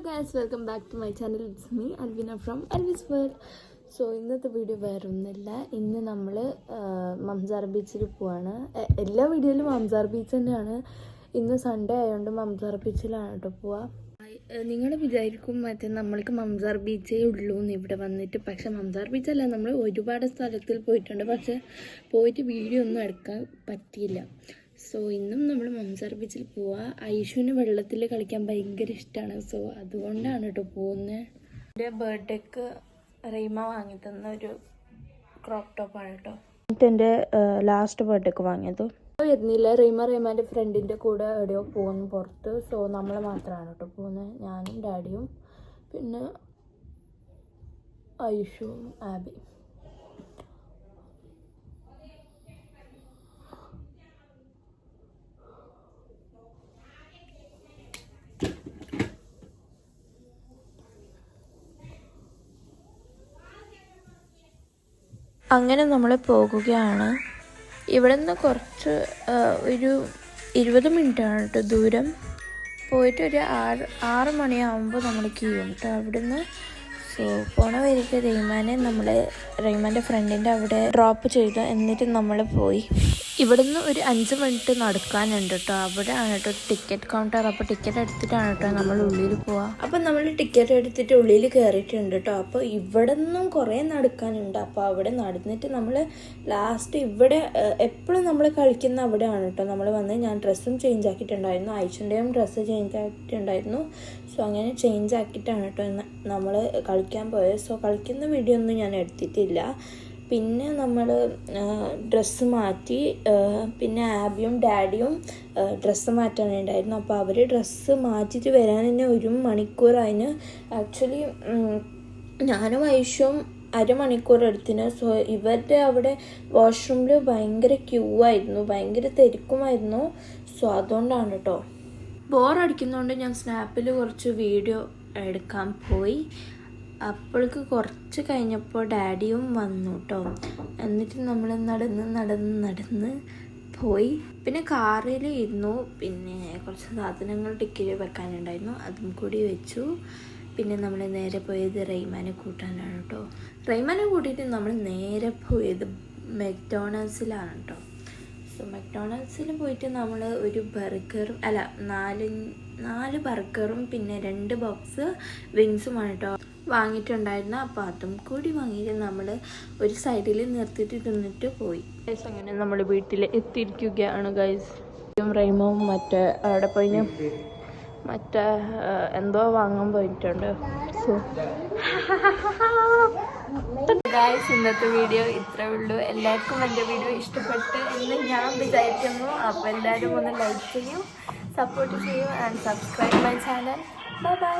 guys, welcome back to my channel. It's me Alvina from Alvis World. So ഇന്നത്തെ video വേറെ ഒന്നുമില്ല. ഇന്ന് നമ്മൾ മംസാർ ബീച്ചിൽ പോവാണ്. എല്ലാ വീഡിയോയിലും മംസാർ ബീച്ച് തന്നെയാണ്. ഇന്ന് സൺഡേ ആയതുകൊണ്ട് മംസാർ ബീച്ചിലാണ് കേട്ടോ പോവുക. നിങ്ങൾ വിചാരിക്കും മറ്റേ നമ്മൾക്ക് മംസാർ ബീച്ചേ ഉള്ളൂ എന്ന് ഇവിടെ വന്നിട്ട്. പക്ഷെ മംസാർ ബീച്ചല്ല, നമ്മൾ ഒരുപാട് സ്ഥലത്തിൽ പോയിട്ടുണ്ട്. പക്ഷെ പോയിട്ട് വീഡിയോ ഒന്നും എടുക്കാൻ പറ്റിയില്ല. സോ ഇന്നും നമ്മൾ മംസാർ ബീച്ചിൽ പോവുക. ഐഷുവിന് വെള്ളത്തിൽ കളിക്കാൻ ഭയങ്കര ഇഷ്ടമാണ്. സോ അതുകൊണ്ടാണ് കേട്ടോ പോകുന്നത്. എൻ്റെ ബർത്ത്ഡേക്ക് റീമ വാങ്ങി തന്ന ഒരു ക്രോപ്പ് ടോപ്പാണ് കേട്ടോ. എൻ്റെ ലാസ്റ്റ് ബർത്ത്ഡേക്ക് വാങ്ങിയത്. വരുന്നില്ല. റീമാൻ്റെ ഫ്രണ്ടിൻ്റെ കൂടെ എവിടെയോ പോകുന്നു പുറത്ത്. സോ നമ്മൾ മാത്രമാണ് കേട്ടോ പോകുന്നത്. ഞാനും ഡാഡിയും പിന്നെ ഐഷുവും ആബി. അങ്ങനെ നമ്മൾ പോകുകയാണ്. ഇവിടെ നിന്ന് കുറച്ച് ഒരു 20 മിനിറ്റാണ് കേട്ടോ ദൂരം. പോയിട്ട് ഒരു 6 മണിയാകുമ്പോൾ നമ്മൾ കീഴും കേട്ടോ അവിടുന്ന്. സോ പോണ വഴിക്ക് റഹ്മാൻ്റെ ഫ്രണ്ടിൻ്റെ അവിടെ ഡ്രോപ്പ് ചെയ്തു. എന്നിട്ട് നമ്മൾ പോയി. ഇവിടുന്ന് ഒരു 5 മിനിറ്റ് നടക്കാനുണ്ട് കേട്ടോ. അവിടെയാണ് കേട്ടോ ടിക്കറ്റ് കൗണ്ടർ. അപ്പോൾ ടിക്കറ്റ് എടുത്തിട്ടാണ് കേട്ടോ നമ്മൾ ഉള്ളിൽ പോവുക. അപ്പം നമ്മൾ ടിക്കറ്റ് എടുത്തിട്ട് ഉള്ളിൽ കയറിയിട്ടുണ്ട് കേട്ടോ. അപ്പോൾ ഇവിടെ നിന്നും കുറേ നടക്കാനുണ്ട്. അപ്പോൾ അവിടെ നടന്നിട്ട് നമ്മൾ ലാസ്റ്റ് ഇവിടെ എപ്പോഴും നമ്മൾ കളിക്കുന്ന അവിടെയാണ് കേട്ടോ നമ്മൾ വന്ന്. ഞാൻ ഡ്രസ്സും ചേഞ്ച് ആക്കിയിട്ടുണ്ടായിരുന്നു. ഐഷൻ്റെയും ഡ്രസ്സ് ചേഞ്ച് ആക്കിയിട്ടുണ്ടായിരുന്നു. സോ അങ്ങനെ ചേഞ്ച് ആക്കിയിട്ടാണ് കേട്ടോ നമ്മൾ കളിക്കാൻ പോയത്. സോ കളിക്കുന്ന വീഡിയോ ഒന്നും ഞാൻ എടുത്തിട്ടില്ല. പിന്നെ നമ്മൾ ഡ്രസ്സ് മാറ്റി. പിന്നെ ആബിയും ഡാഡിയും ഡ്രസ്സ് മാറ്റാനുണ്ടായിരുന്നു. അപ്പോൾ അവർ ഡ്രസ്സ് മാറ്റിയിട്ട് വരാൻ തന്നെ 1 മണിക്കൂർ അതിന്. ആക്ച്വലി ഞാനും ഐഷും 1/2 മണിക്കൂർ എടുത്തിന്. സോ ഇവരുടെ അവിടെ വാഷ്റൂമിൽ ഭയങ്കര ക്യൂ ആയിരുന്നു, ഭയങ്കര തിരക്കുമായിരുന്നു. സോ അതുകൊണ്ടാണ് കേട്ടോ. ബോറടിക്കുന്നതുകൊണ്ട് ഞാൻ സ്നാപ്പിൽ കുറച്ച് വീഡിയോ എടുക്കാൻ പോയി. അപ്പോഴേക്ക് കുറച്ച് കഴിഞ്ഞപ്പോൾ ഡാഡിയും വന്നു കേട്ടോ. എന്നിട്ട് നമ്മൾ നടന്ന് പോയി. പിന്നെ കാറിൽ ഇരുന്നു. പിന്നെ കുറച്ച് സാധനങ്ങൾ ടിക്കറ്റ് വെക്കാനുണ്ടായിരുന്നു, അതും കൂടി വെച്ചു. പിന്നെ നമ്മൾ നേരെ പോയത് റഹ്മാനെ കൂട്ടാനാണ് കേട്ടോ. റഹ്മാനെ കൂട്ടിയിട്ട് നമ്മൾ നേരെ പോയത് മെക്ഡോണൾഡ്സിലാണ് കേട്ടോ. സോ മെക്ഡോണൾഡ്സിൽ പോയിട്ട് നമ്മൾ ഒരു ബർഗറും 4 ബർഗറും പിന്നെ 2 ബോക്സ് വിങ്സുമാണ് കേട്ടോ വാങ്ങിയിട്ടുണ്ടായിരുന്നു. അപ്പോൾ അതും കൂടി വാങ്ങിയിട്ട് നമ്മൾ ഒരു സൈഡിൽ നിർത്തിയിട്ട് തിന്നിട്ട് പോയി. അങ്ങനെ നമ്മൾ വീട്ടിൽ എത്തിയിരിക്കുകയാണ് ഗൈസ്. റൈമും അവിടെ പോയിന് എന്തോ വാങ്ങാൻ പോയിട്ടുണ്ട്. സോ ഗൈസ്, ഇന്നത്തെ വീഡിയോ ഇത്രേ ഉള്ളൂ. എല്ലാവർക്കും എൻ്റെ വീഡിയോ ഇഷ്ടപ്പെട്ട് എന്ന് ഞാൻ വിചാരിക്കുന്നു. അപ്പോൾ എല്ലാവരും ഒന്ന് ലൈക്ക് ചെയ്യൂ, സപ്പോർട്ട് ചെയ്യൂ and subscribe my channel. Bye bye.